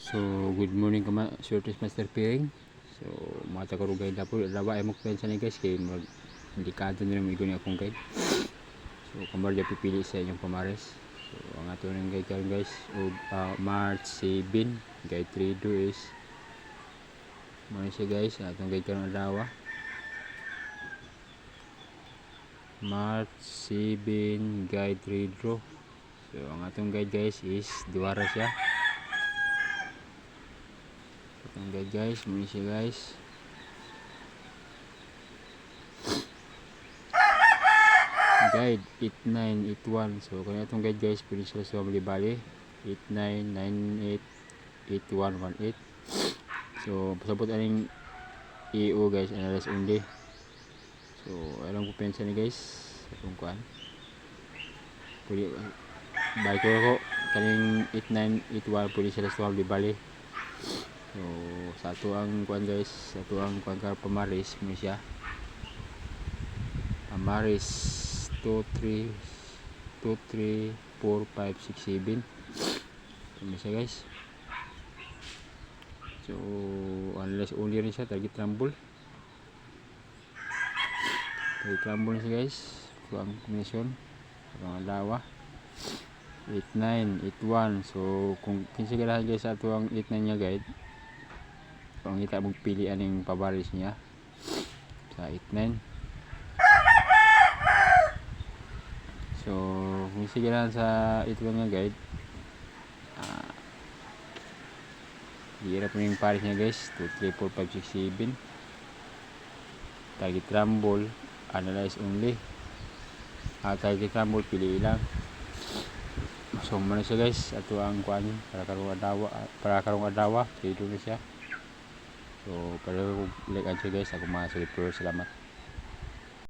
So, good morning kama, Shortest Master Piring. So, mga takarugay na po, lawa ay mukpen sa ni guys, kaya mag-indikado nila mo igon akong guide. So, kamar dyan pipili sa inyong pamares. So, ang ato ng guide karon guys, March 7, guide 3 do is, muna siya guys, atong guide karon lawa. March 7, guide 3 draw. So, ang atong guide guys is, duwara siya. Ang guide guys, muna siya guys. Guide 8981. So kung itong guide guys, pwede sila sa bali 89988118. So pasabot aning EO guys, analyze only. So alam ko pensa ni guys itong kuan, pwede balik ko kaning 8981, pwede sila sa bali. So sa ato ang kuan guys, sa ato ang kuan kar pamaris mo siya Amaris 2, 3, 4, 5, 6, 7. Ano siya guys. So unless only rin siya, target rumble siya guys. So ang kombinasyon ang lawa 8981. So kung kinsigarahan guys sa ito ang 89 niya guide, kung kita magpilian ng pabaris niya sa 89. So kung sigurahan sa ito nga guide, hirap na yung pares niya guys. 2, 3, 4, 5, 6, 7. Target rumble, analyze only. Target rumble, pili lang. So muna siya guys, ato ang kuan para karong adawa, dito na siya. So para like siya guys, ako mga salamat.